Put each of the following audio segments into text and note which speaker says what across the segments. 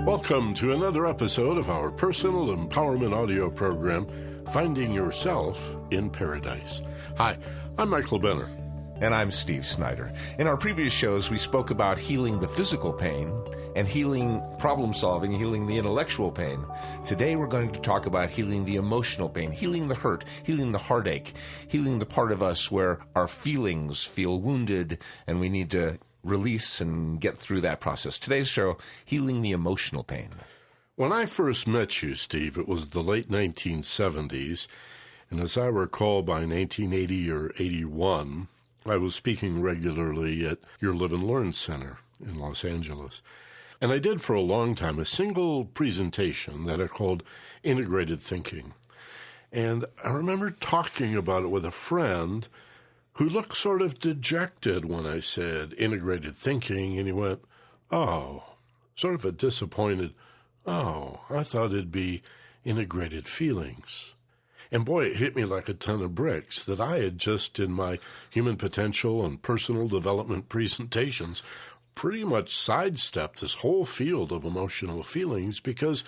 Speaker 1: Welcome to another episode of our personal empowerment audio program, Finding Yourself in Paradise. Hi, I'm Michael Benner.
Speaker 2: And I'm Steve Snyder. In our previous shows, we spoke about healing the physical pain and healing problem solving, healing the intellectual pain. Today, we're going to talk about healing the emotional pain, healing the hurt, healing the heartache, healing the part of us where our feelings feel wounded and we need to release and get through that process. Today's show, healing the emotional pain.
Speaker 1: When I first met you, Steve, it was the late 1970s, and as I recall, by 1980 or 81, I was speaking regularly at your Live and Learn Center in Los Angeles. And I did for a long time a single presentation that I called Integrated Thinking. And I remember talking about it with a friend who looked sort of dejected when I said integrated thinking, and he went, oh, sort of a disappointed, oh, I thought it'd be integrated feelings. And boy, it hit me like a ton of bricks that I had just in my human potential and personal development presentations pretty much sidestepped this whole field of emotional feelings because,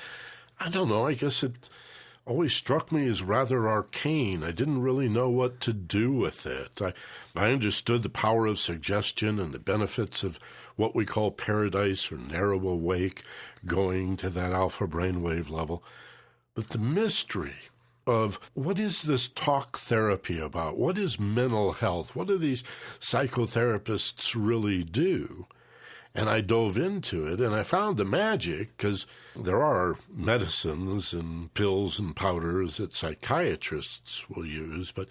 Speaker 1: I don't know, I guess it always struck me as rather arcane. I didn't really know what to do with it. I understood the power of suggestion and the benefits of what we call paradise or narrow awake, going to that alpha brainwave level. But the mystery of what is this talk therapy about? What is mental health? What do these psychotherapists really do? And I dove into it, and I found the magic, because there are medicines and pills and powders that psychiatrists will use, but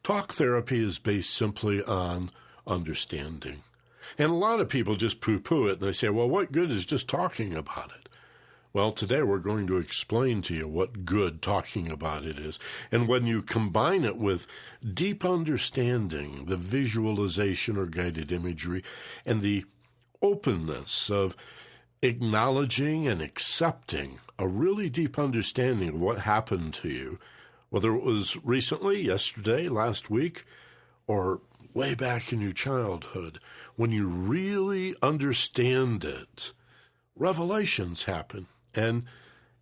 Speaker 1: talk therapy is based simply on understanding. And a lot of people just poo-poo it, and they say, well, what good is just talking about it? Well, today we're going to explain to you what good talking about it is. And when you combine it with deep understanding, the visualization or guided imagery, and the openness of acknowledging and accepting a really deep understanding of what happened to you, whether it was recently, yesterday, last week, or way back in your childhood, when you really understand it, revelations happen, and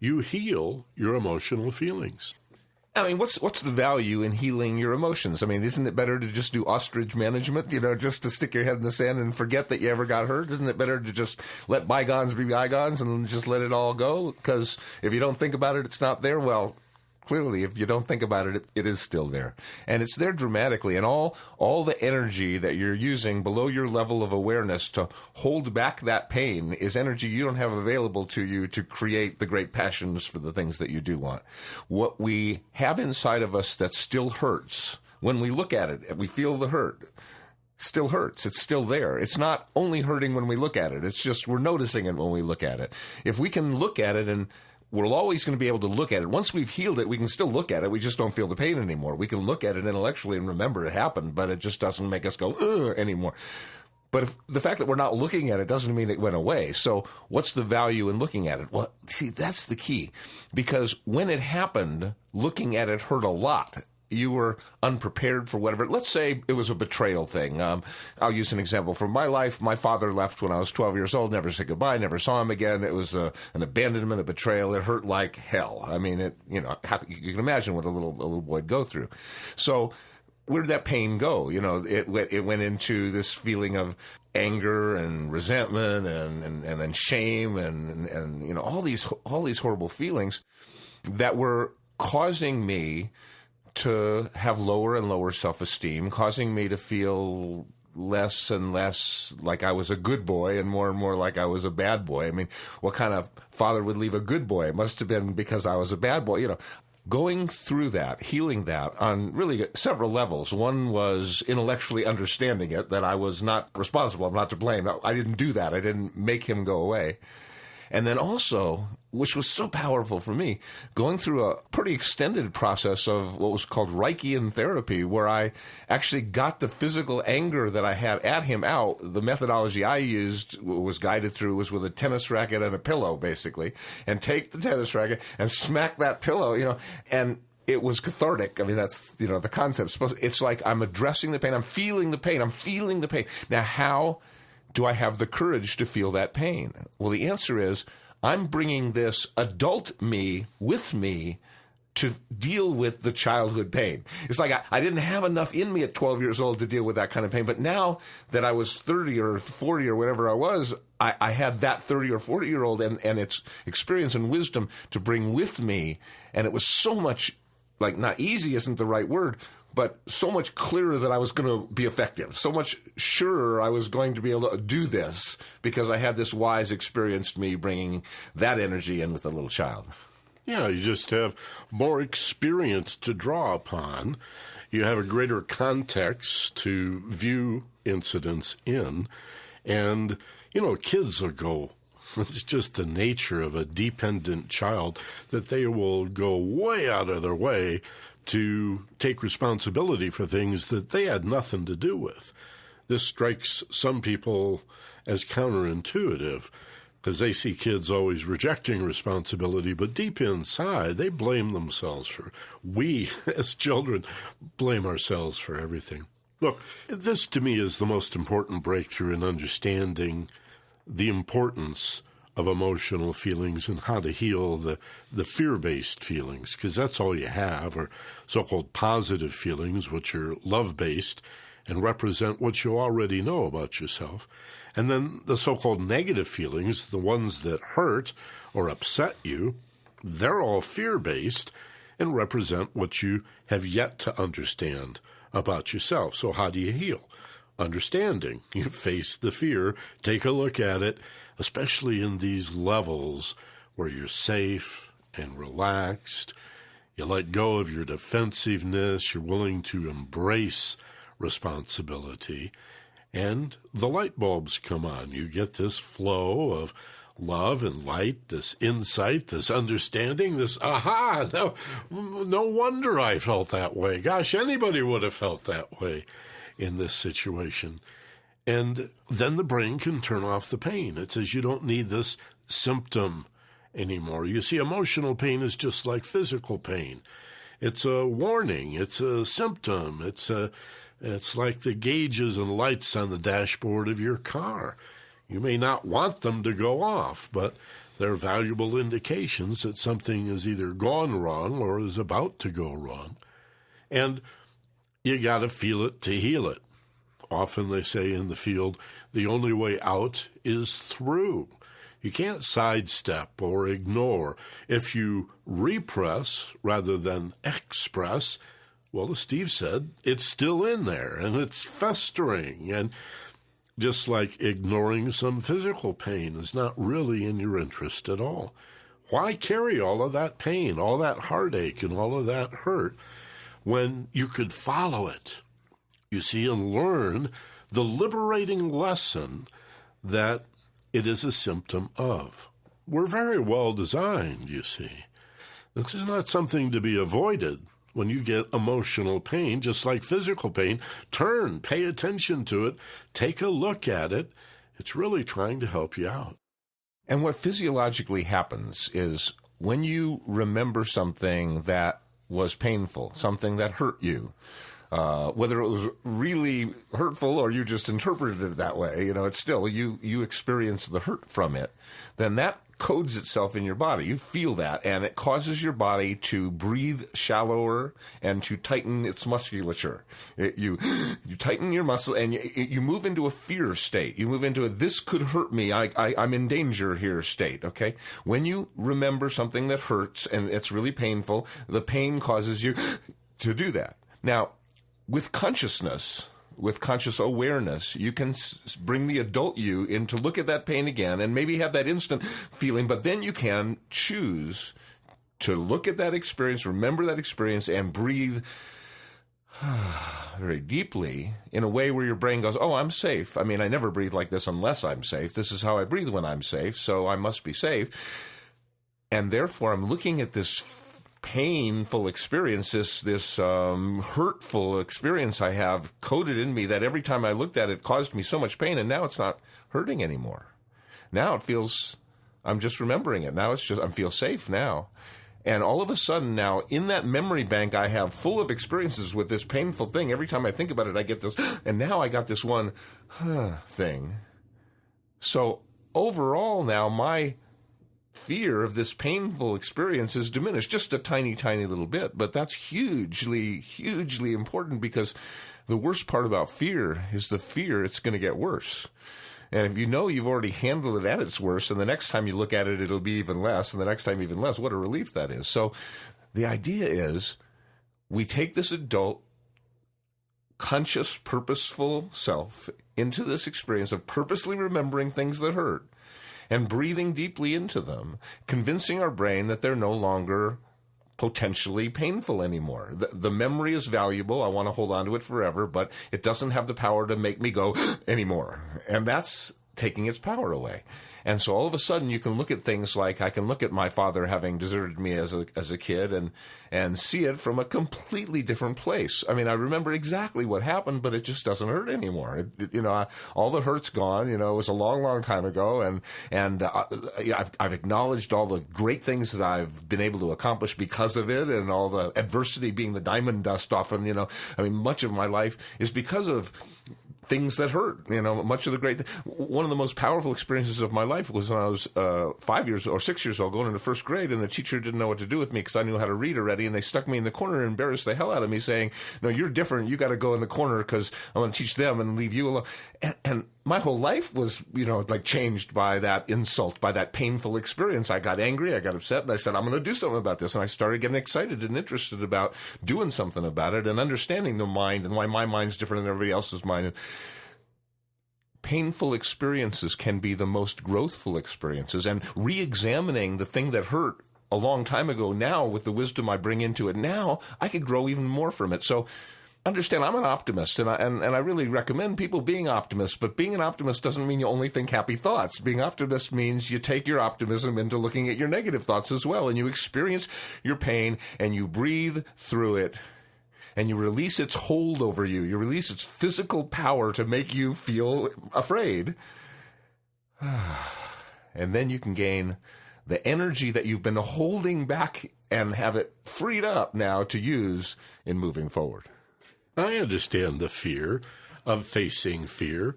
Speaker 1: you heal your emotional feelings.
Speaker 2: I mean, what's the value in healing your emotions? I mean, isn't it better to just do ostrich management, just to stick your head in the sand and forget that you ever got hurt? Isn't it better to just let bygones be bygones and just let it all go? Because if you don't think about it, it's not there. Well, clearly, if you don't think about it, it is still there. And it's there dramatically. And all the energy that you're using below your level of awareness to hold back that pain is energy you don't have available to you to create the great passions for the things that you do want. What we have inside of us that still hurts, when we look at it, we feel the hurt. Still hurts. It's still there. It's not only hurting when we look at it. It's just we're noticing it when we look at it. If we can look at it, and we're always going to be able to look at it. Once we've healed it, we can still look at it. We just don't feel the pain anymore. We can look at it intellectually and remember it happened, but it just doesn't make us go, ugh, anymore. But if the fact that we're not looking at it doesn't mean it went away. So what's the value in looking at it? Well, see, that's the key. Because when it happened, looking at it hurt a lot. You were unprepared for whatever. Let's say it was a betrayal thing. I'll use an example from my life. My father left when I was 12 years old, never said goodbye, never saw him again. It was an abandonment, a betrayal. It hurt like hell. I mean, you can imagine what a little boy would go through. So where did that pain go? It went into this feeling of anger and resentment and then shame and all these horrible feelings that were causing me to have lower and lower self-esteem, causing me to feel less and less like I was a good boy and more like I was a bad boy. I mean, what kind of father would leave a good boy? It must have been because I was a bad boy. Going through that, healing that on really several levels. One was intellectually understanding it, that I was not responsible, I'm not to blame. I didn't do that. I didn't make him go away. And then also, which was so powerful for me, going through a pretty extended process of what was called Reichian therapy, where I actually got the physical anger that I had at him out. The methodology I used was guided through was with a tennis racket and a pillow, basically, and take the tennis racket and smack that pillow, and it was cathartic. I mean, that's, the concept. It's like I'm addressing the pain. I'm feeling the pain. Now, how do I have the courage to feel that pain? Well, the answer is I'm bringing this adult me with me to deal with the childhood pain. It's like I didn't have enough in me at 12 years old to deal with that kind of pain. But now that I was 30 or 40 or whatever I was, I had that 30 or 40-year-old and its experience and wisdom to bring with me. And it was so much, like, not easy isn't the right word, but so much clearer that I was going to be effective, so much surer I was going to be able to do this because I had this wise, experienced me bringing that energy in with the little child.
Speaker 1: Yeah, you just have more experience to draw upon. You have a greater context to view incidents in. And, kids will go, it's just the nature of a dependent child that they will go way out of their way to take responsibility for things that they had nothing to do with. This strikes some people as counterintuitive, because they see kids always rejecting responsibility, but deep inside, they blame themselves we, as children, blame ourselves for everything. Look, this to me is the most important breakthrough in understanding the importance of emotional feelings and how to heal the fear-based feelings, because that's all you have, or so-called positive feelings, which are love-based and represent what you already know about yourself. And then the so-called negative feelings, the ones that hurt or upset you, they're all fear-based and represent what you have yet to understand about yourself. So how do you heal? Understanding. You face the fear, take a look at it, especially in these levels where you're safe and relaxed. You let go of your defensiveness. You're willing to embrace responsibility. And the light bulbs come on. You get this flow of love and light, this insight, this understanding, this aha. No wonder I felt that way. Gosh, anybody would have felt that way in this situation. And then the brain can turn off the pain. It says you don't need this symptom anymore. You see, emotional pain is just like physical pain. It's a warning. It's a symptom. It's like the gauges and lights on the dashboard of your car. You may not want them to go off, but they're valuable indications that something is either gone wrong or is about to go wrong. And you got to feel it to heal it. Often they say in the field, the only way out is through. You can't sidestep or ignore. If you repress rather than express, well, as Steve said, it's still in there and it's festering. And just like ignoring some physical pain is not really in your interest at all. Why carry all of that pain, all that heartache, and all of that hurt when you could follow it? You see, and learn the liberating lesson that it is a symptom of. We're very well designed, you see. This is not something to be avoided. When you get emotional pain, just like physical pain, turn, pay attention to it, take a look at it. It's really trying to help you out.
Speaker 2: And what physiologically happens is when you remember something that was painful, something that hurt you, whether it was really hurtful or you just interpreted it that way, it's still, you experience the hurt from it, then that codes itself in your body. You feel that, and it causes your body to breathe shallower and to tighten its musculature. You tighten your muscle, and you move into a fear state. You move into a this could hurt me, I'm in danger here state, okay? When you remember something that hurts and it's really painful, the pain causes you to do that. Now, with consciousness, with conscious awareness, you can bring the adult you in to look at that pain again and maybe have that instant feeling, but then you can choose to look at that experience, remember that experience, and breathe very deeply in a way where your brain goes, oh, I'm safe. I mean, I never breathe like this unless I'm safe. This is how I breathe when I'm safe, so I must be safe. And therefore, I'm looking at this painful experience, this hurtful experience I have coded in me that every time I looked at it caused me so much pain, and now it's not hurting anymore. Now it feels, I'm just remembering it. Now it's just, I feel safe now. And all of a sudden now, in that memory bank I have full of experiences with this painful thing, every time I think about it, I get this, and now I got this one thing. So overall now, my fear of this painful experience is diminished just a tiny, tiny little bit. But that's hugely, hugely important, because the worst part about fear is the fear it's going to get worse. And if you know you've already handled it at its worst, and the next time you look at it, it'll be even less, and the next time even less, what a relief that is. So the idea is we take this adult, conscious, purposeful self into this experience of purposely remembering things that hurt and breathing deeply into them, convincing our brain that they're no longer potentially painful anymore. The memory is valuable. I want to hold on to it forever, but it doesn't have the power to make me go anymore. And that's taking its power away. And so all of a sudden you can look at things like, I can look at my father having deserted me as a kid and see it from a completely different place. I mean, I remember exactly what happened, but it just doesn't hurt anymore. All the hurt's gone. It was a long, long time ago, and I've acknowledged all the great things that I've been able to accomplish because of it, and all the adversity being the diamond dust often. Much of my life is because of things that hurt. Much of the great, one of the most powerful experiences of my life was when I was 5 years or 6 years old, going into first grade, and the teacher didn't know what to do with me because I knew how to read already, and they stuck me in the corner and embarrassed the hell out of me, saying, "No, you're different. You got to go in the corner because I'm going to teach them and leave you alone." And my whole life was, changed by that insult, by that painful experience. I got angry, I got upset, and I said, I'm going to do something about this. And I started getting excited and interested about doing something about it and understanding the mind and why my mind's different than everybody else's mind. And painful experiences can be the most growthful experiences. And re-examining the thing that hurt a long time ago, now with the wisdom I bring into it now, I could grow even more from it. So understand, I'm an optimist, and I really recommend people being optimists, but being an optimist doesn't mean you only think happy thoughts. Being optimist means you take your optimism into looking at your negative thoughts as well, and you experience your pain, and you breathe through it, and you release its hold over you. You release its physical power to make you feel afraid. And then you can gain the energy that you've been holding back and have it freed up now to use in moving forward.
Speaker 1: I understand the fear of facing fear.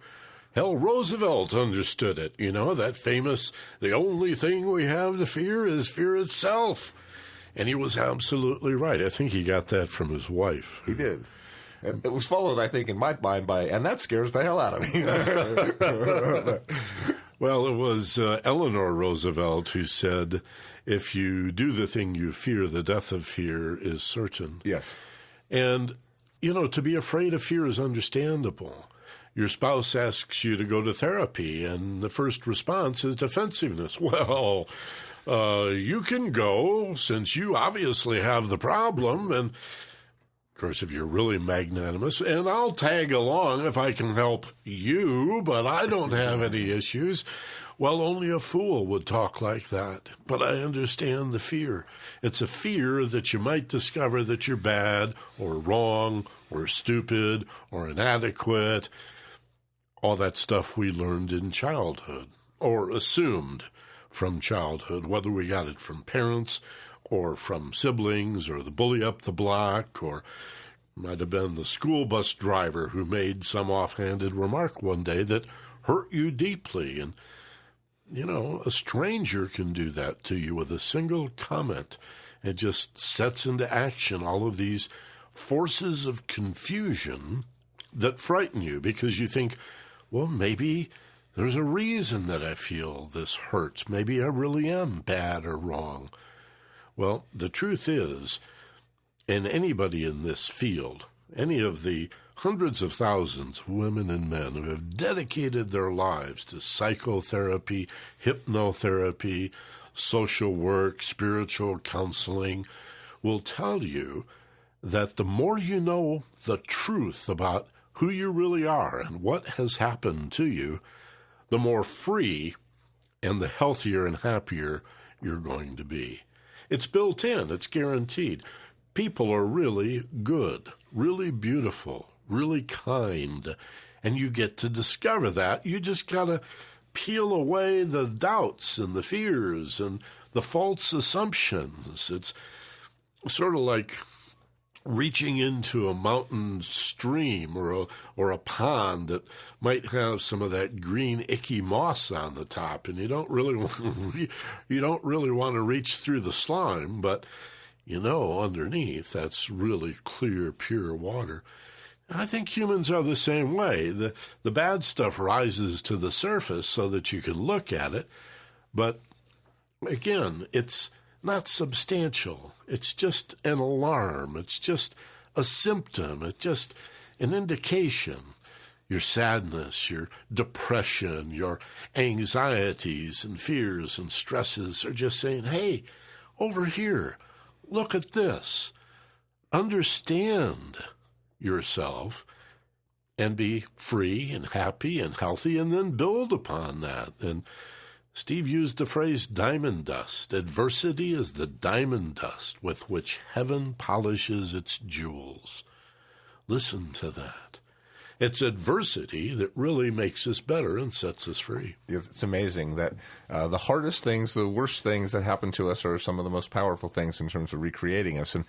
Speaker 1: Hell, Roosevelt understood it. That famous, the only thing we have to fear is fear itself. And he was absolutely right. I think he got that from his wife.
Speaker 2: He did. And it was followed, I think, in my mind by, and that scares the hell out of me.
Speaker 1: Well, it was Eleanor Roosevelt who said, if you do the thing you fear, the death of fear is certain.
Speaker 2: Yes.
Speaker 1: And to be afraid of fear is understandable. Your spouse asks you to go to therapy, and the first response is defensiveness. Well, you can go since you obviously have the problem. And, of course, if you're really magnanimous, and I'll tag along if I can help you, but I don't have any issues. Well, only a fool would talk like that. But I understand the fear. It's a fear that you might discover that you're bad or wrong or stupid or inadequate. All that stuff we learned in childhood or assumed from childhood, whether we got it from parents or from siblings or the bully up the block, or might have been the school bus driver who made some offhanded remark one day that hurt you deeply. And a stranger can do that to you with a single comment. It just sets into action all of these forces of confusion that frighten you because you think, well, maybe there's a reason that I feel this hurt. Maybe I really am bad or wrong. Well, the truth is, and anybody in this field, any of the hundreds of thousands of women and men who have dedicated their lives to psychotherapy, hypnotherapy, social work, spiritual counseling, will tell you that the more you know the truth about who you really are and what has happened to you, the more free and the healthier and happier you're going to be. It's built in. It's guaranteed. People are really good, really beautiful, really kind, and you get to discover that. You just got to peel away the doubts and the fears and the false assumptions. It's sort of like reaching into a mountain stream or a pond that might have some of that green icky moss on the top, and you don't really want to reach through the slime, but underneath that's really clear, pure water. I think humans are the same way. The bad stuff rises to the surface so that you can look at it, but again, it's not substantial. It's just an alarm. It's just a symptom. It's just an indication. Your sadness, your depression, your anxieties and fears and stresses are just saying, hey, over here, look at this. Understand yourself and be free and happy and healthy, and then build upon that. And Steve used the phrase diamond dust. Adversity is the diamond dust with which heaven polishes its jewels. Listen to that. It's adversity that really makes us better and sets us free.
Speaker 2: It's amazing that the hardest things, the worst things that happen to us are some of the most powerful things in terms of recreating us. And,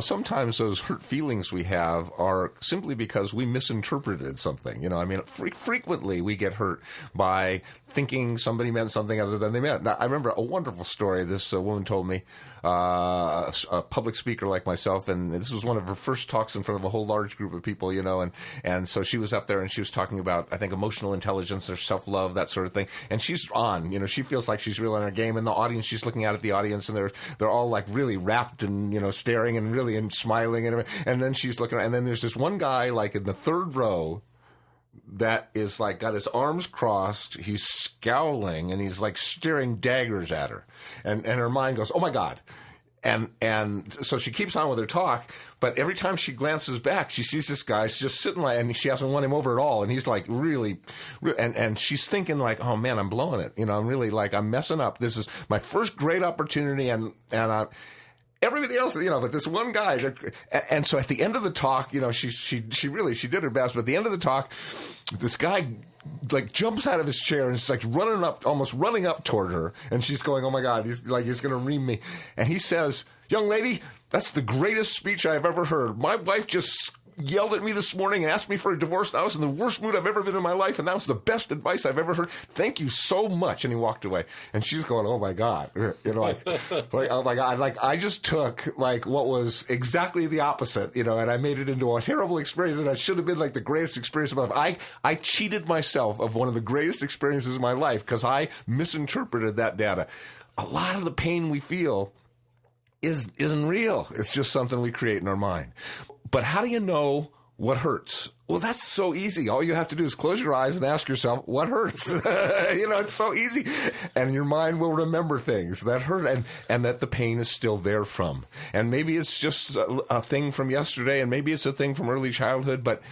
Speaker 2: sometimes those hurt feelings we have are simply because we misinterpreted something. Frequently we get hurt by thinking somebody meant something other than they meant. Now, I remember a wonderful story this woman told me, a public speaker like myself, and this was one of her first talks in front of a whole large group of people, and so she was up there and she was talking about, I think, emotional intelligence or self-love, that sort of thing. And she's on, she feels like she's really in her game. And the audience, she's looking out at the audience, and they're all like really rapt and, staring and really and smiling. And then she's looking, and then there's this one guy like in the third row that is like got his arms crossed. He's scowling and he's like staring daggers at her. And her mind goes, oh my God. And so she keeps on with her talk, but every time she glances back, she sees this guy just sitting like, and she hasn't won him over at all. And he's like really, and she's thinking like, oh man, I'm blowing it. I'm really like, I'm messing up. This is my first great opportunity. And everybody else, but this one guy, and so at the end of the talk, she did her best, but at the end of the talk, this guy like jumps out of his chair and is like almost running up toward her, and she's going, oh my God, he's going to ream me. And he says, young lady, that's the greatest speech I've ever heard. My wife just yelled at me this morning and asked me for a divorce. I was in the worst mood I've ever been in my life, and that was the best advice I've ever heard. Thank you so much. And he walked away. And she's going, oh my God. Like oh my God. Like I just took like what was exactly the opposite, and I made it into a terrible experience, and I should have been like the greatest experience of my life. I cheated myself of one of the greatest experiences of my life because I misinterpreted that data. A lot of the pain we feel isn't real. It's just something we create in our mind. But how do you know what hurts? Well, that's so easy. All you have to do is close your eyes and ask yourself, what hurts? It's so easy. And your mind will remember things that hurt and that the pain is still there from. And maybe it's just a thing from yesterday, and maybe it's a thing from early childhood, but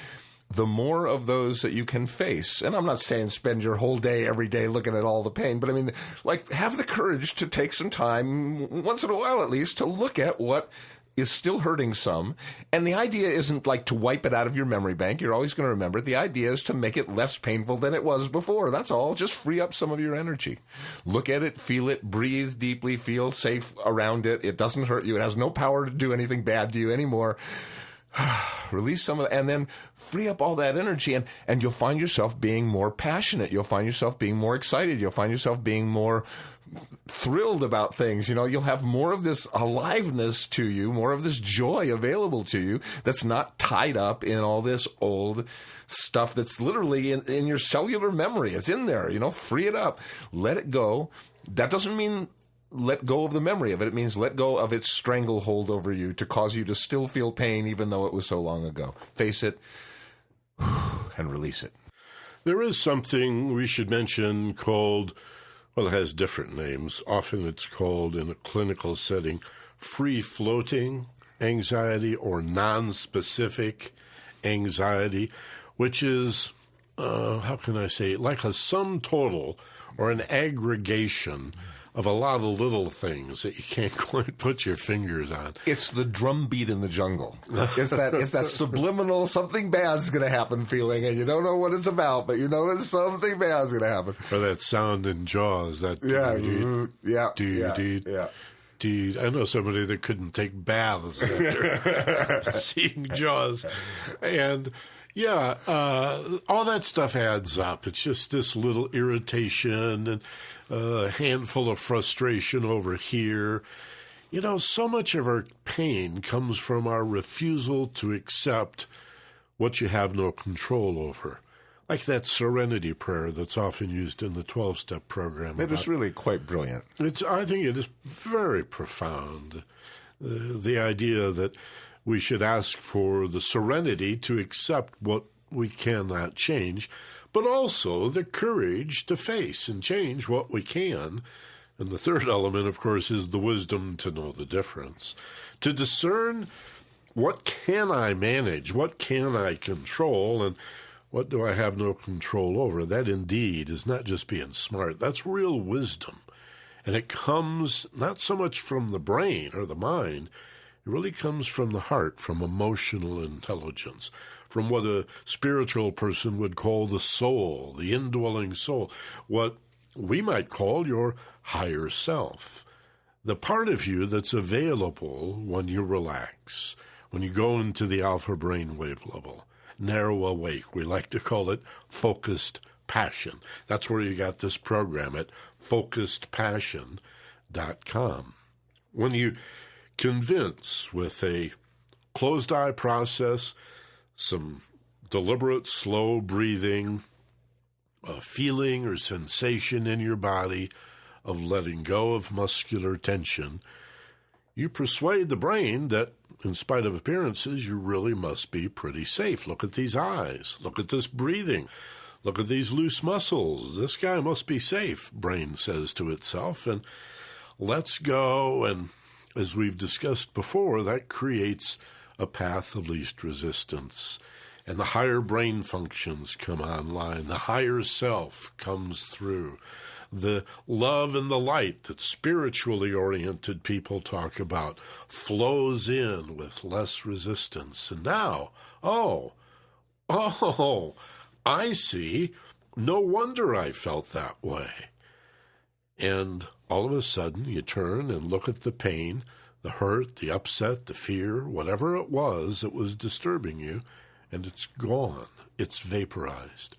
Speaker 2: the more of those that you can face, and I'm not saying spend your whole day every day looking at all the pain, but I mean, like, have the courage to take some time, once in a while at least, to look at what is still hurting some. And the idea isn't like to wipe it out of your memory bank. You're always going to remember it. The idea is to make it less painful than it was before. That's all. Just free up some of your energy. Look at it, feel it, breathe deeply, feel safe around it. It doesn't hurt you. It has no power to do anything bad to you anymore. Release some of it, and then free up all that energy, and you'll find yourself being more passionate. You'll find yourself being more excited. You'll find yourself being more thrilled about things. You'll have more of this aliveness to you, more of this joy available to you that's not tied up in all this old stuff that's literally in your cellular memory. It's in there. Free it up. Let it go. That doesn't mean let go of the memory of it. It means let go of its stranglehold over you to cause you to still feel pain even though it was so long ago. Face it and release it.
Speaker 1: There is something we should mention called, well, it has different names. Often it's called, in a clinical setting, free-floating anxiety or non-specific anxiety, which is, how can I say, like a sum total or an aggregation of a lot of little things that you can't quite put your fingers on.
Speaker 2: It's the drumbeat in the jungle. It's that subliminal something bad's going to happen feeling, and you don't know what it's about, but you know that something bad's going to happen.
Speaker 1: Or that sound in Jaws, that Dude, I know somebody that couldn't take baths after seeing Jaws. And yeah, all that stuff adds up. It's just this little irritation and a handful of frustration over here. You know, so much of our pain comes from our refusal to accept what you have no control over. Like that serenity prayer that's often used in the 12-step program.
Speaker 2: It is really quite brilliant.
Speaker 1: I think it is very profound. The idea that we should ask for the serenity to accept what we cannot change, but also the courage to face and change what we can. And the third element, of course, is the wisdom to know the difference, to discern what can I manage, what can I control, and what do I have no control over? That indeed is not just being smart. That's real wisdom. And it comes not so much from the brain or the mind. It really comes from the heart, from emotional intelligence, from what a spiritual person would call the soul, the indwelling soul, what we might call your higher self, the part of you that's available when you relax, when you go into the alpha brainwave level. Narrow awake. We like to call it focused passion. That's where you got this program at focusedpassion.com. When you convince with a closed eye process, some deliberate slow breathing, a feeling or sensation in your body of letting go of muscular tension, you persuade the brain that in spite of appearances, you really must be pretty safe. Look at these eyes. Look at this breathing. Look at these loose muscles. This guy must be safe, brain says to itself. And let's go. And as we've discussed before, that creates a path of least resistance. And the higher brain functions come online. The higher self comes through. The love and the light that spiritually oriented people talk about flows in with less resistance. And now, I see. No wonder I felt that way. And all of a sudden, you turn and look at the pain, the hurt, the upset, the fear, whatever it was that was disturbing you, and it's gone. It's vaporized.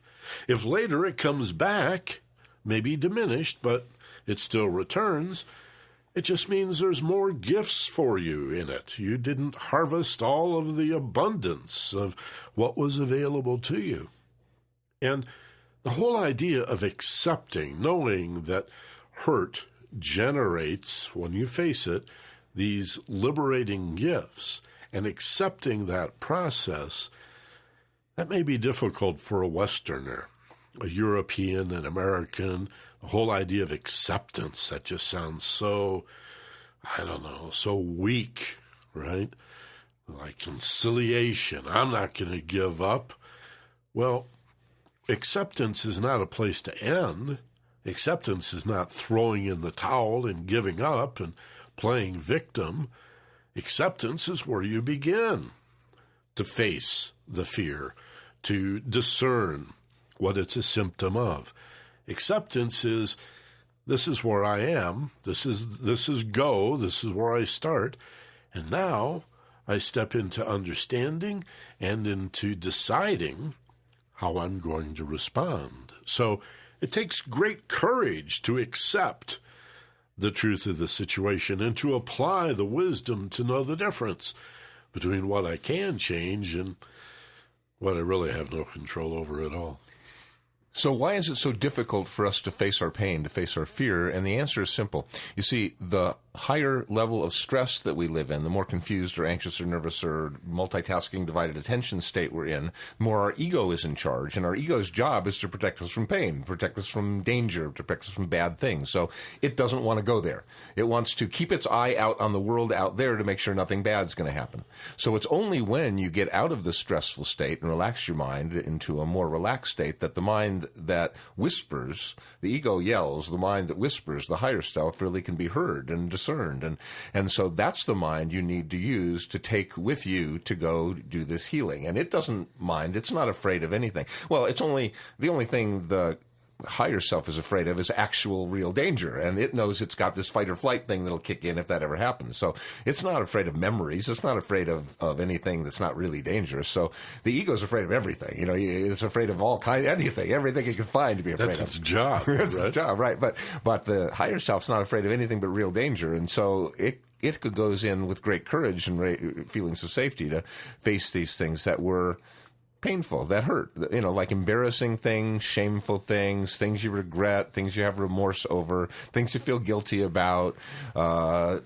Speaker 1: If later it comes back, maybe diminished, but it still returns, it just means there's more gifts for you in it. You didn't harvest all of the abundance of what was available to you. And the whole idea of accepting, knowing that hurt generates, when you face it, these liberating gifts, and accepting that process, that may be difficult for a Westerner. A European, an American, the whole idea of acceptance, that just sounds so, so weak, right? Like conciliation. I'm not going to give up. Well, acceptance is not a place to end. Acceptance is not throwing in the towel and giving up and playing victim. Acceptance is where you begin to face the fear, to discern what it's a symptom of. Acceptance is, this is where I am, this is go, this is where I start, and now I step into understanding and into deciding how I'm going to respond. So it takes great courage to accept the truth of the situation and to apply the wisdom to know the difference between what I can change and what I really have no control over at all.
Speaker 2: So why is it so difficult for us to face our pain, to face our fear? And the answer is simple. You see, the higher level of stress that we live in, the more confused or anxious or nervous or multitasking divided attention state we're in, the more our ego is in charge. And our ego's job is to protect us from pain, protect us from danger, protect us from bad things. So it doesn't want to go there. It wants to keep its eye out on the world out there to make sure nothing bad's going to happen. So it's only when you get out of the stressful state and relax your mind into a more relaxed state that the mind that whispers, the ego yells, the mind that whispers, the higher self, really can be heard and discerned. And so that's the mind you need to use to take with you to go do this healing. And it doesn't mind. It's not afraid of anything. Well, it's only the only thing the higher self is afraid of is actual real danger. And it knows it's got this fight or flight thing that'll kick in if that ever happens. So it's not afraid of memories. It's not afraid of anything that's not really dangerous. So the ego's afraid of everything. It's afraid of anything it can find to be afraid of.
Speaker 1: That's its job.
Speaker 2: That's its job, right. But the higher self's not afraid of anything but real danger. And so it goes in with great courage and feelings of safety to face these things that were painful, that hurt, like embarrassing things, shameful things, things you regret, things you have remorse over, things you feel guilty about,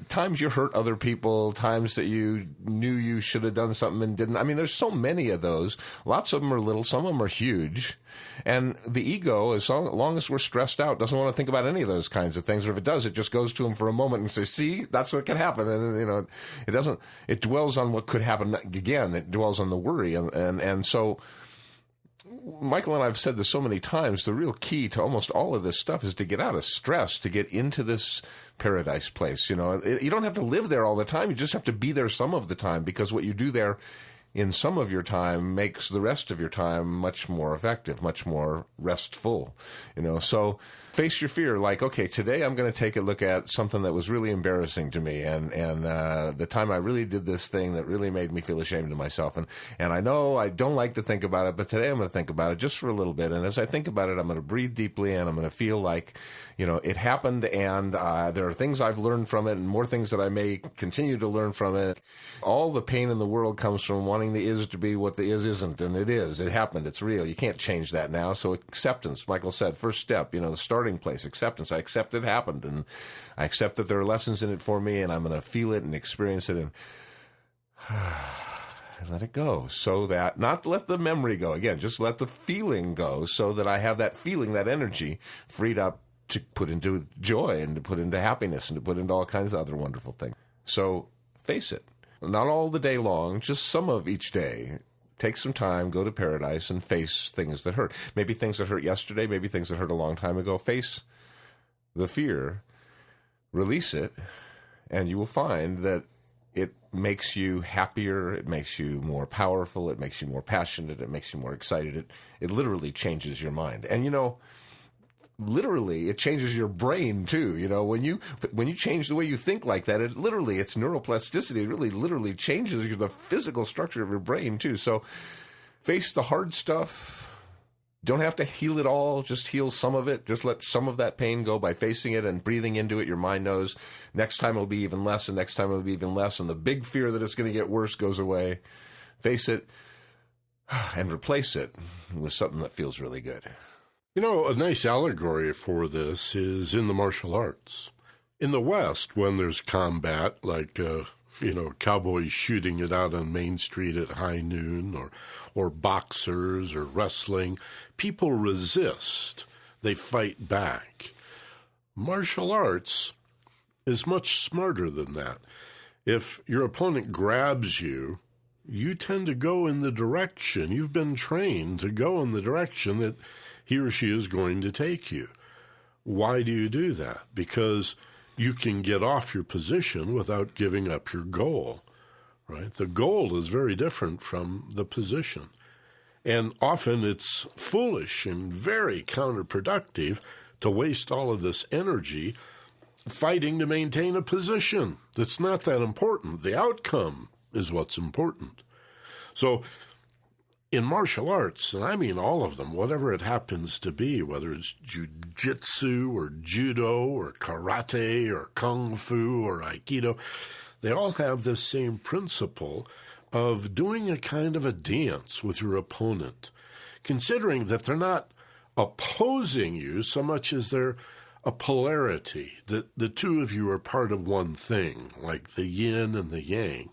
Speaker 2: times you hurt other people, times that you knew you should have done something and didn't. I mean, there's so many of those. Lots of them are little, some of them are huge. And the ego, as long as we're stressed out, doesn't want to think about any of those kinds of things. Or if it does, it just goes to him for a moment and says, see, that's what can happen. And, it dwells on what could happen again. It dwells on the worry. And so Michael and I have said this so many times, the real key to almost all of this stuff is to get out of stress, to get into this paradise place. You don't have to live there all the time. You just have to be there some of the time, because what you do there in some of your time makes the rest of your time much more effective, much more restful, So face your fear. Like, okay, today I'm going to take a look at something that was really embarrassing to me, and the time I really did this thing that really made me feel ashamed of myself. And I know I don't like to think about it, but today I'm going to think about it just for a little bit. And as I think about it, I'm going to breathe deeply, and I'm going to feel like, it happened, and there are things I've learned from it, and more things that I may continue to learn from it. All the pain in the world comes from wanting the is to be what the is isn't, and it is. It happened. It's real. You can't change that now. So acceptance, Michael said, first step, the starting place, acceptance. I accept it happened, and I accept that there are lessons in it for me, and I'm going to feel it and experience it and let it go, so that, not let the memory go, again, just let the feeling go, so that I have that feeling, that energy freed up to put into joy and to put into happiness and to put into all kinds of other wonderful things. So face it. Not all the day long, just some of each day. Take some time, go to paradise, and face things that hurt. Maybe things that hurt yesterday, maybe things that hurt a long time ago. Face the fear, release it, and you will find that it makes you happier, it makes you more powerful, it makes you more passionate, it makes you more excited. It literally changes your mind. And literally, it changes your brain too. When you change the way you think like that, it's neuroplasticity. It really literally changes the physical structure of your brain too. So face the hard stuff. Don't have to heal it all. Just heal some of it. Just let some of that pain go by facing it and breathing into it. Your mind knows next time it'll be even less, and next time it'll be even less. And the big fear that it's going to get worse goes away. Face it and replace it with something that feels really good.
Speaker 1: A nice allegory for this is in the martial arts. In the West, when there's combat, like, cowboys shooting it out on Main Street at high noon, or boxers or wrestling, people resist. They fight back. Martial arts is much smarter than that. If your opponent grabs you, you tend to go in the direction. You've been trained to go in the direction that he or she is going to take you. Why do you do that? Because you can get off your position without giving up your goal, right? The goal is very different from the position. And often it's foolish and very counterproductive to waste all of this energy fighting to maintain a position that's not that important. The outcome is what's important. So in martial arts, and I mean all of them, whatever it happens to be, whether it's jiu-jitsu or judo or karate or kung fu or aikido, they all have this same principle of doing a kind of a dance with your opponent, considering that they're not opposing you so much as they're a polarity, that the two of you are part of one thing, like the yin and the yang.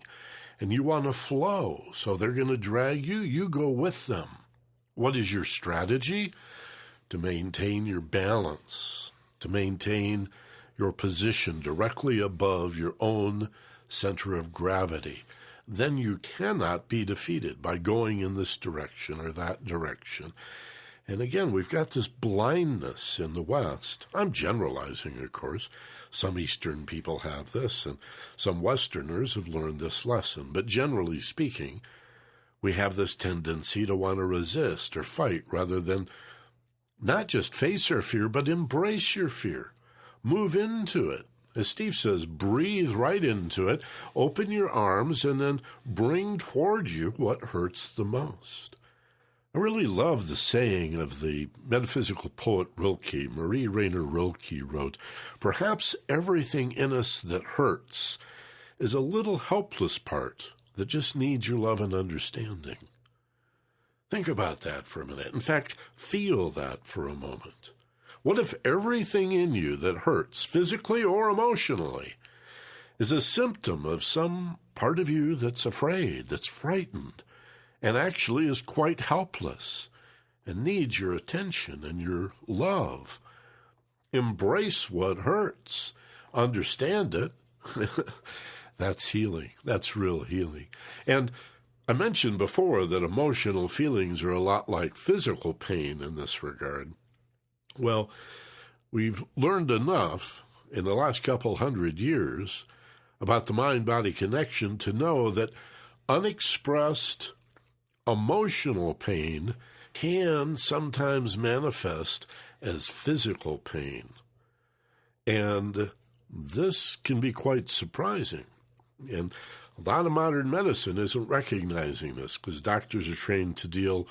Speaker 1: And you want to flow, so they're going to drag you. You go with them. What is your strategy? To maintain your balance, to maintain your position directly above your own center of gravity. Then you cannot be defeated by going in this direction or that direction. And again, we've got this blindness in the West. I'm generalizing, of course. Some Eastern people have this, and some Westerners have learned this lesson. But generally speaking, we have this tendency to want to resist or fight rather than Not just face our fear, but embrace your fear. Move into it. As Steve says, breathe right into it, open your arms, and then bring toward you what hurts the most. I really love the saying of the metaphysical poet Rilke. Marie Rayner Rilke wrote, "Perhaps everything in us that hurts is a little helpless part that just needs your love and understanding." Think about that for a minute. In fact, feel that for a moment. What if everything in you that hurts, physically or emotionally, is a symptom of some part of you that's afraid, that's frightened, and actually is quite helpless and needs your attention and your love? Embrace what hurts. Understand it. That's healing. That's real healing. And I mentioned before that emotional feelings are a lot like physical pain in this regard. Well, we've learned enough in the last couple hundred years about the mind-body connection to know that unexpressed emotional pain can sometimes manifest as physical pain. And this can be quite surprising. And a lot of modern medicine isn't recognizing this because doctors are trained to deal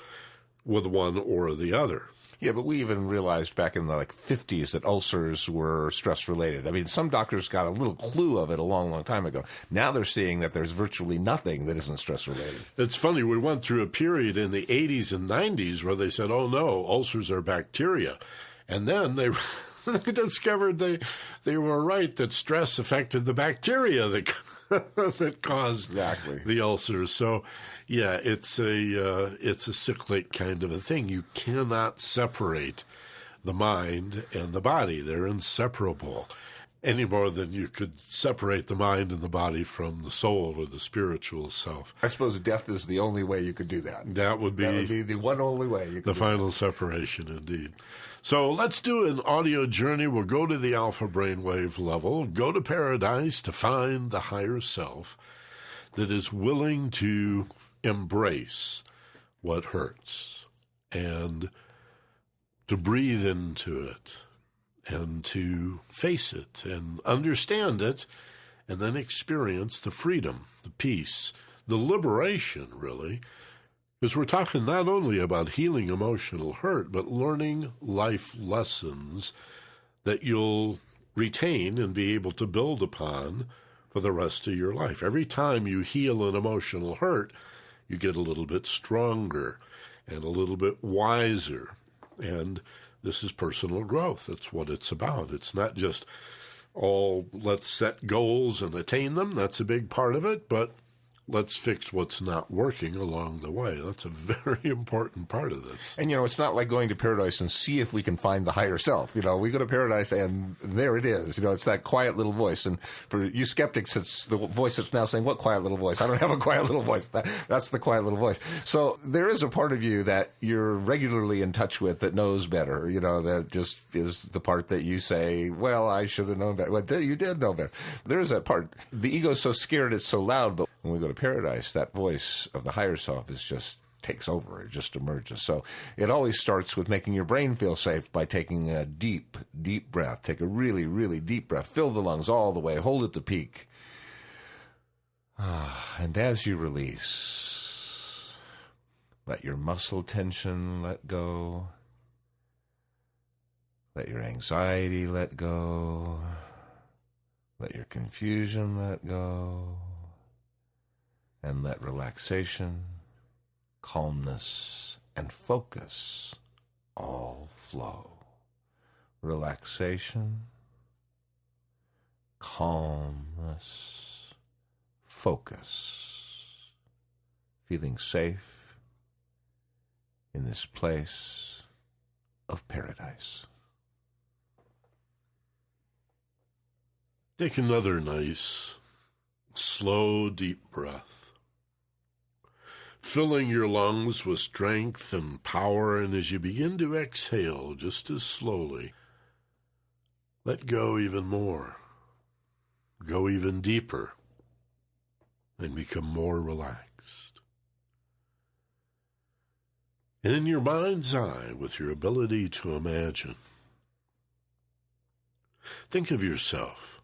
Speaker 1: with one or the other.
Speaker 2: Yeah, but we even realized back in the 50s that ulcers were stress-related. I mean, some doctors got a little clue of it a long, long time ago. Now they're seeing that there's virtually nothing that isn't stress-related.
Speaker 1: It's funny, we went through a period in the 80s and 90s where they said, oh no, ulcers are bacteria. And then they discovered they were right, that stress affected the bacteria that caused the ulcers. So, yeah, it's a cyclic kind of a thing. You cannot separate the mind and the body. They're inseparable, any more than you could separate the mind and the body from the soul or the spiritual self.
Speaker 2: I suppose death is the only way you could do that.
Speaker 1: That would be
Speaker 2: the one only way you could
Speaker 1: the final separation, indeed. So let's do an audio journey. We'll go to the alpha brainwave level, go to paradise to find the higher self that is willing to embrace what hurts and to breathe into it and to face it and understand it and then experience the freedom, the peace, the liberation, really. Because we're talking not only about healing emotional hurt, but learning life lessons that you'll retain and be able to build upon for the rest of your life. Every time you heal an emotional hurt, you get a little bit stronger and a little bit wiser. And this is personal growth. That's what it's about. It's not just all let's set goals and attain them. That's a big part of it, but let's fix what's not working along the way. That's a very important part of this.
Speaker 2: And, it's not like going to paradise and see if we can find the higher self. We go to paradise and there it is. It's that quiet little voice. And for you skeptics, it's the voice that's now saying, what quiet little voice? I don't have a quiet little voice. That's the quiet little voice. So there is a part of you that you're regularly in touch with that knows better, that just is the part that you say, well, I should have known better. Well, you did know better. There is that part. The ego's so scared it's so loud, but when we go to paradise, that voice of the higher self takes over. It just emerges. So it always starts with making your brain feel safe by taking a deep, deep breath. Take a really, really deep breath. Fill the lungs all the way. Hold at the peak. And as you release, let your muscle tension let go. Let your anxiety let go. Let your confusion let go. And let relaxation, calmness, and focus all flow. Relaxation, calmness, focus. Feeling safe in this place of paradise.
Speaker 1: Take another nice, slow, deep breath. Filling your lungs with strength and power, and as you begin to exhale just as slowly, let go even more, go even deeper, and become more relaxed. And in your mind's eye, with your ability to imagine, think of yourself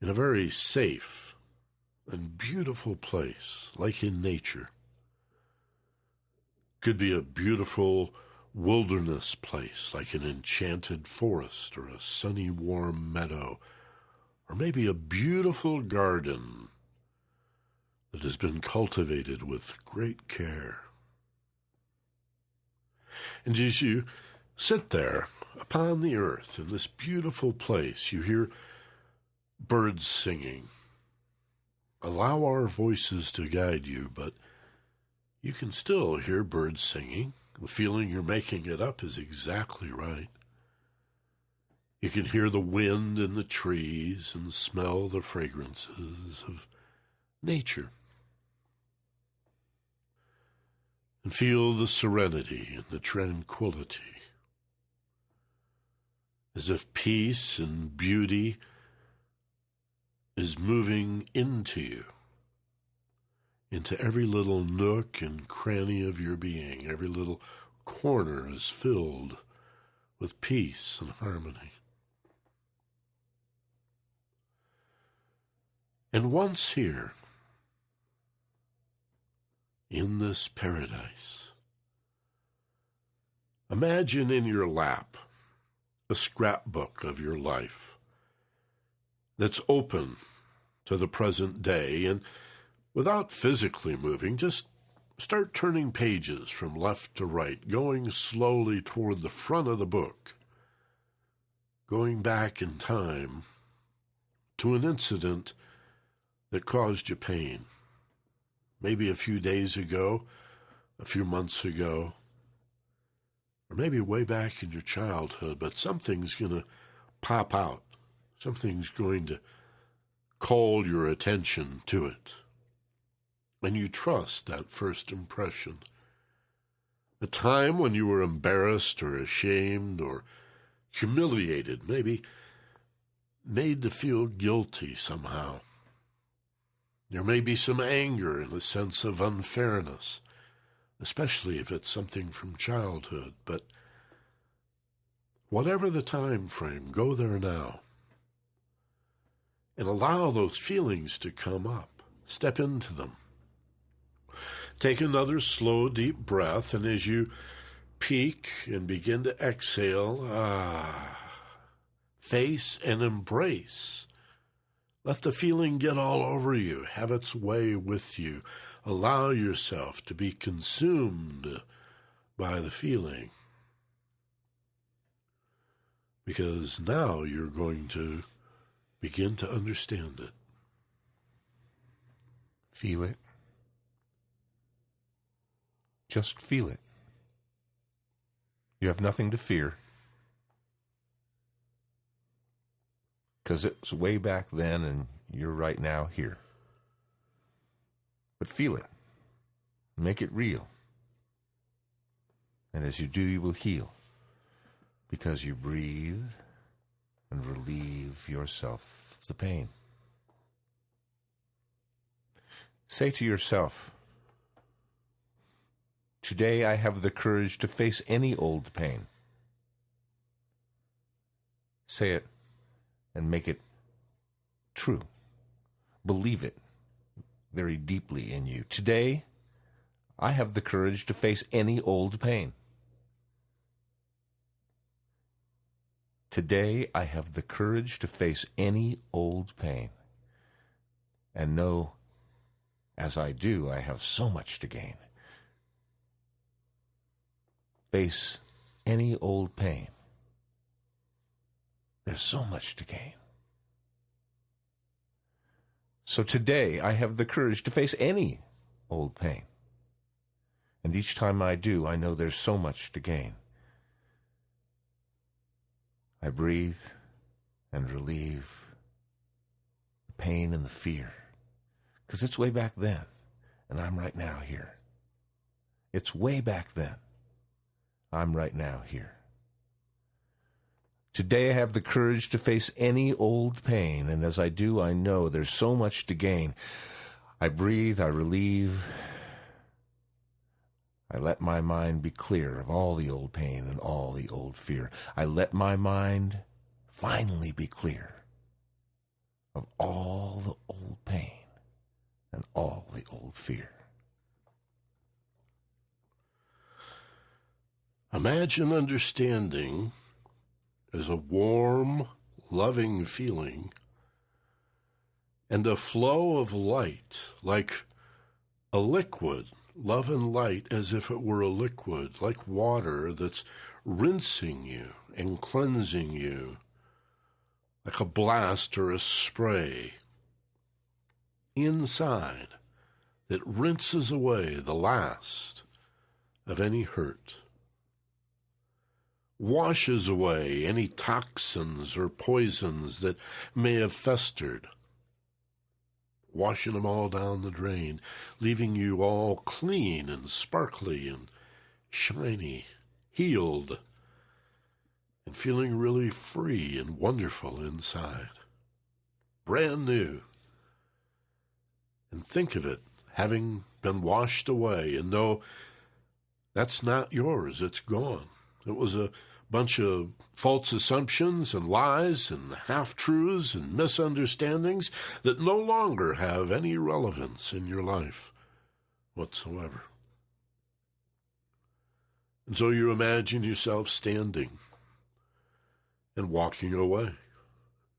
Speaker 1: in a very safe and beautiful place, like in nature. Could be a beautiful wilderness place, like an enchanted forest or a sunny, warm meadow, or maybe a beautiful garden that has been cultivated with great care. And as you sit there upon the earth in this beautiful place, you hear birds singing. Allow our voices to guide you, but you can still hear birds singing. The feeling you're making it up is exactly right. You can hear the wind in the trees and smell the fragrances of nature. And feel the serenity and the tranquility, as if peace and beauty is moving into you, into every little nook and cranny of your being. Every little corner is filled with peace and harmony. And once here, in this paradise, imagine in your lap a scrapbook of your life that's open to the present day, and without physically moving, just start turning pages from left to right, going slowly toward the front of the book, going back in time to an incident that caused you pain. Maybe a few days ago, a few months ago, or maybe way back in your childhood, but something's going to pop out. Something's going to call your attention to it. And you trust that first impression. A time when you were embarrassed or ashamed or humiliated, maybe made to feel guilty somehow. There may be some anger and a sense of unfairness, especially if it's something from childhood. But whatever the time frame, go there now. And allow those feelings to come up. Step into them. Take another slow, deep breath, and as you peak and begin to exhale, face and embrace. Let the feeling get all over you, have its way with you. Allow yourself to be consumed by the feeling. Because now you're going to begin to understand it.
Speaker 2: Feel it. Just feel it. You have nothing to fear. Because it's way back then and you're right now here. But feel it. Make it real. And as you do, you will heal. Because you breathe and relieve yourself of the pain. Say to yourself, today I have the courage to face any old pain. Say it and make it true. Believe it very deeply in you. Today, I have the courage to face any old pain. Today, I have the courage to face any old pain. And know, as I do, I have so much to gain. Face any old pain. There's so much to gain. So today, I have the courage to face any old pain. And each time I do, I know there's so much to gain. I breathe and relieve the pain and the fear. Because it's way back then, and I'm right now here. It's way back then. I'm right now here. Today I have the courage to face any old pain, and as I do, I know there's so much to gain. I breathe, I relieve, I let my mind be clear of all the old pain and all the old fear. I let my mind finally be clear of all the old pain and all the old fear.
Speaker 1: Imagine understanding as a warm, loving feeling and a flow of light, like a liquid, love and light as if it were a liquid, like water that's rinsing you and cleansing you, like a blast or a spray inside that rinses away the last of any hurt, washes away any toxins or poisons that may have festered, washing them all down the drain, leaving you all clean and sparkly and shiny, healed, and feeling really free and wonderful inside. Brand new. And think of it having been washed away, and know that's not yours, it's gone. It was a bunch of false assumptions and lies and half-truths and misunderstandings that no longer have any relevance in your life whatsoever. And so you imagine yourself standing and walking away,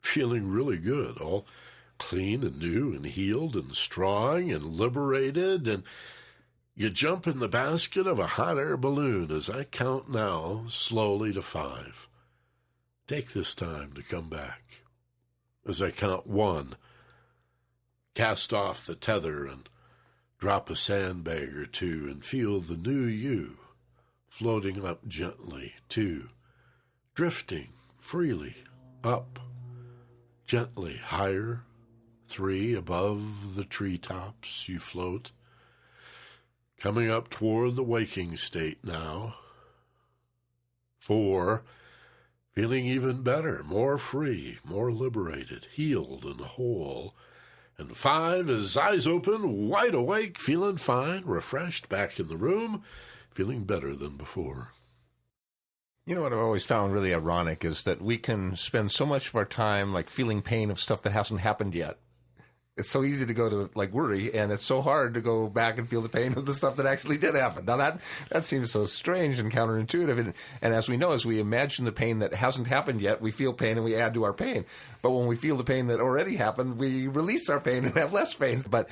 Speaker 1: feeling really good, all clean and new and healed and strong and liberated, and you jump in the basket of a hot air balloon as I count now slowly to 5. Take this time to come back. As I count 1, cast off the tether and drop a sandbag or 2 and feel the new you floating up gently. 2, drifting freely up, gently higher. 3, above the treetops you float. Coming up toward the waking state now. 4, feeling even better, more free, more liberated, healed and whole. And 5 is eyes open, wide awake, feeling fine, refreshed, back in the room, feeling better than before.
Speaker 2: You know what I've always found really ironic is that we can spend so much of our time like feeling pain of stuff that hasn't happened yet. It's so easy to go to like worry, and it's so hard to go back and feel the pain of the stuff that actually did happen. Now that seems so strange and counterintuitive. And as we know, as we imagine the pain that hasn't happened yet, we feel pain and we add to our pain. But when we feel the pain that already happened, we release our pain and have less pain. But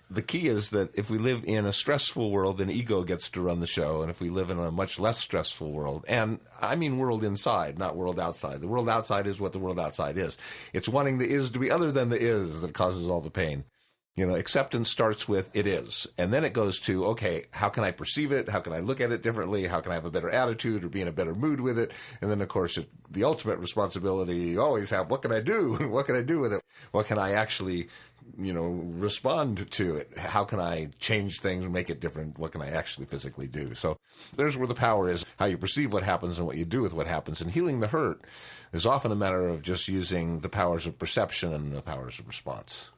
Speaker 2: the key is that if we live in a stressful world, then ego gets to run the show. And if we live in a much less stressful world, and I mean world inside, not world outside. The world outside is what the world outside is. It's wanting the is to be other than the is that causes all the pain. You know, acceptance starts with it is. And then it goes to, okay, how can I perceive it? How can I look at it differently? How can I have a better attitude or be in a better mood with it? And then, of course, the ultimate responsibility you always have, what can I do? What can I do with it? What can I actually respond to it? How can I change things and make it different? What can I actually physically do? So there's where the power is, how you perceive what happens and what you do with what happens. And healing the hurt is often a matter of just using the powers of perception and the powers of response.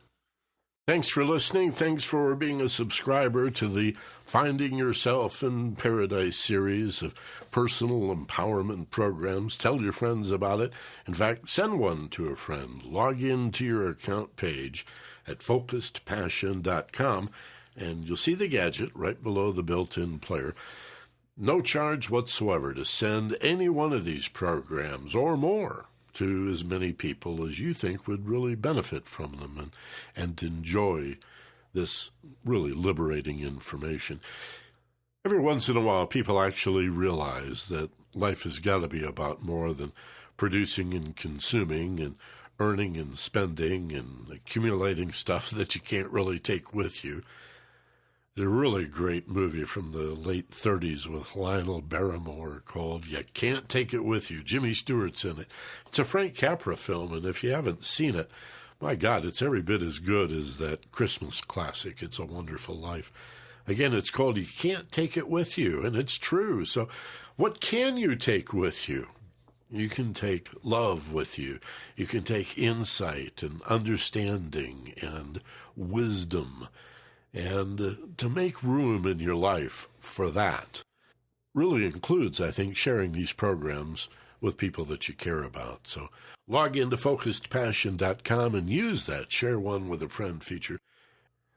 Speaker 1: Thanks for listening. Thanks for being a subscriber to the Finding Yourself in Paradise series of personal empowerment programs. Tell your friends about it. In fact, send one to a friend. Log into your account page at focusedpassion.com, and you'll see the gadget right below the built-in player. No charge whatsoever to send any one of these programs or more to as many people as you think would really benefit from them and enjoy this really liberating information. Every once in a while, people actually realize that life has got to be about more than producing and consuming and earning and spending and accumulating stuff that you can't really take with you. There's a really great movie from the late 30s with Lionel Barrymore called You Can't Take It With You. Jimmy Stewart's in it. It's a Frank Capra film, and if you haven't seen it, my God, it's every bit as good as that Christmas classic, It's a Wonderful Life. Again, it's called You Can't Take It With You, and it's true. So what can you take with you? You can take love with you. You can take insight and understanding and wisdom And to make room in your life for that really includes, I think, sharing these programs with people that you care about. So log into focusedpassion.com and use that Share One with a Friend feature.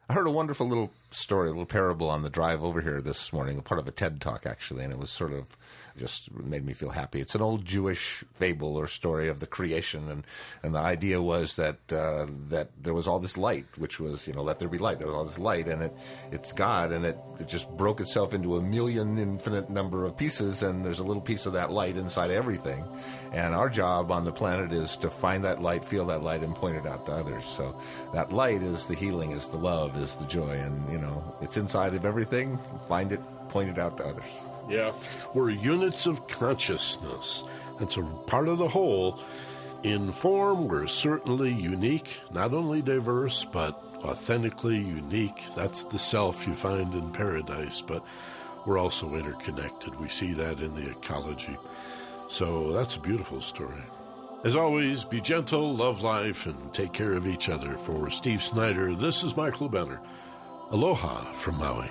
Speaker 2: I heard a wonderful little story, a little parable on the drive over here this morning, part of a TED Talk, actually, and it was sort of just made me feel happy. It's an old Jewish fable or story of the creation, and the idea was that that there was all this light, which was, let there be light. There was all this light, and it's God, and it just broke itself into a million infinite number of pieces, and there's a little piece of that light inside everything. And our job on the planet is to find that light, feel that light, and point it out to others. So that light is the healing, is the love, is the joy, and it's inside of everything. Find it, point it out to others.
Speaker 1: Yeah, we're units of consciousness. That's a part of the whole. In form, we're certainly unique, not only diverse, but authentically unique. That's the self you find in paradise, but we're also interconnected. We see that in the ecology. So that's a beautiful story. As always, be gentle, love life, and take care of each other. For Steve Snyder, this is Michael Benner. Aloha from Maui.